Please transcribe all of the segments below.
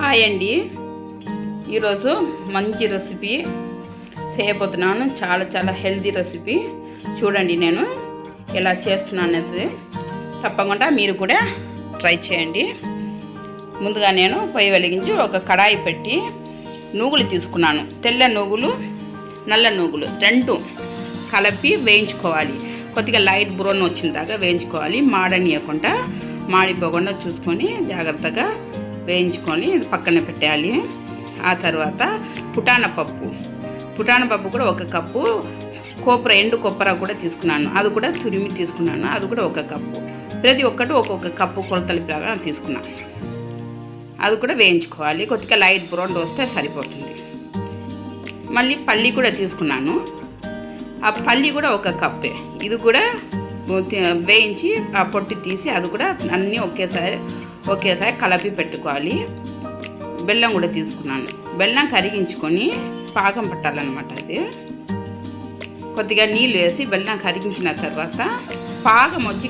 Hi అండి. ఈరోజు మంచి రెసిపీ చేయబోతున్నాను. చాలా హెల్తీ రెసిపీ. చూడండి నేను ఎలా చేస్తున్నాను అనేది. తప్పకుండా మీరు కూడా ట్రై చేయండి. ముందుగా నేను పొయ్యి వెలిగించి ఒక కడాయి పెట్టి నూగులు తీసుకున్నాను. తెల్ల నూగులు, నల్ల నూగులు రెండు కలిపి వేయించుకోవాలి. కొద్దిగా లైట్ బ్రౌన్ వచ్చిన దాకా వేయించుకోవాలి. మాడనియకుండా, మాడిపోకుండా చూసుకొని జాగ్రత్తగా వేయించుకొని పక్కన పెట్టాలి. ఆ తర్వాత పుటాన పప్పు కూడా ఒక కప్పు, ఎండు కొబ్బరి కూడా తీసుకున్నాను. అది కూడా తురిమి తీసుకున్నాను. అది కూడా ఒక కప్పు. ప్రతి ఒక్కటి ఒక్కొక్క కప్పు కొలతల ప్రకారం తీసుకున్నాను. అది కూడా వేయించుకోవాలి. కొద్దిగా లైట్ బ్రౌన్ వస్తే సరిపోతుంది. మళ్ళీ పల్లి కూడా తీసుకున్నాను. ఆ పల్లి కూడా ఒక కప్పే. ఇది కూడా వేయించి ఆ పొట్టు తీసి అది కూడా అన్నీ ఒకేసారి కలిపి పెట్టుకోవాలి. బెల్లం కూడా తీసుకున్నాను. బెల్లం కరిగించుకొని పాకం పట్టాలన్నమాట. అది కొద్దిగా నీళ్ళు వేసి బెల్లం కరిగించిన తర్వాత పాకం వచ్చి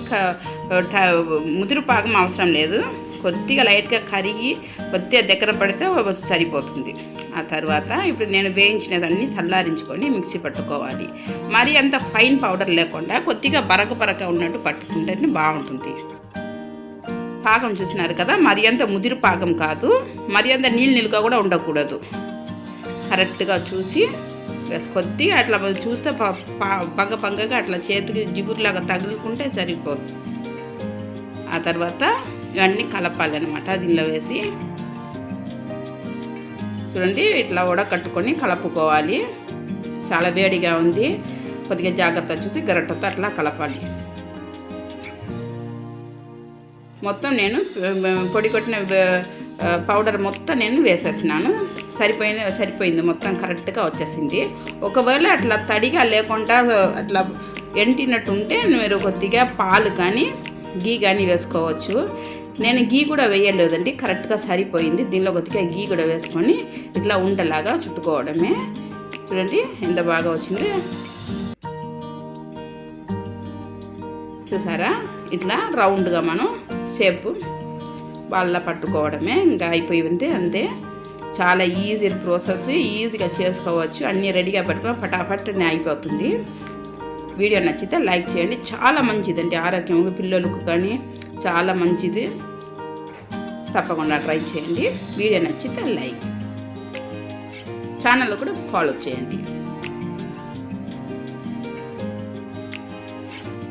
ముదురు పాకం అవసరం లేదు. కొద్దిగా లైట్గా కరిగి కొద్దిగా దగ్గర పడితే సరిపోతుంది. ఆ తర్వాత ఇప్పుడు నేను వేయించినదన్నీ చల్లారించుకొని మిక్సీ పట్టుకోవాలి. మరి అంత ఫైన్ పౌడర్ లేకుండా కొద్దిగా బరక ఉన్నట్టు పట్టుకుంటేనే బాగుంటుంది. పాకం చూసినారు కదా, మరి అంత ముదిరి పాకం కాదు, మరి అంత నీళ్ళుగా కూడా ఉండకూడదు. కరెక్ట్గా చూసి కొద్దిగా అట్లా చూస్తే పంగగా అట్లా చేతికి జిగురులాగా తగులుకుంటే సరిపోదు. ఆ తర్వాత ఇవన్నీ కలపాలి అన్నమాట. దీనిలో వేసి చూడండి ఇట్లా కట్టుకొని కలుపుకోవాలి. చాలా వేడిగా ఉంది. కొద్దిగా జాగ్రత్త చూసి గరిటెతో అట్లా కలపాలి. మొత్తం నేను పొడి కొట్టిన పౌడర్ మొత్తం నేను వేసేస్తున్నాను. సరిపోయింది. మొత్తం కరెక్ట్గా వచ్చేసింది. ఒకవేళ అట్లా తడిగా లేకుండా అట్లా ఎంటినట్టు ఉంటే మీరు కొద్దిగా పాలు కానీ గీ కానీ వేసుకోవచ్చు. నేను గీ కూడా వేయలేదండి. కరెక్ట్గా సరిపోయింది. దీనిలో కొద్దిగా గీ కూడా వేసుకొని ఇట్లా ఉండలాగా చుట్టుకోవడమే. చూడండి ఎంత బాగా వచ్చింది. చూసారా, ఇట్లా రౌండ్గా మనం షేపు వాళ్ళ పట్టుకోవడమే. ఇంకా అయిపోయింది అంతే. చాలా ఈజీ ప్రాసెస్, ఈజీగా చేసుకోవచ్చు. అన్నీ రెడీగా పెట్టుకో పటాపట్ అయిపోతుంది. వీడియో నచ్చితే లైక్ చేయండి. చాలా మంచిదండి ఆరోగ్యంగా, పిల్లలకు కానీ చాలా మంచిది. తప్పకుండా ట్రై చేయండి. వీడియో నచ్చితే లైక్, ఛానల్ కూడా ఫాలో చేయండి.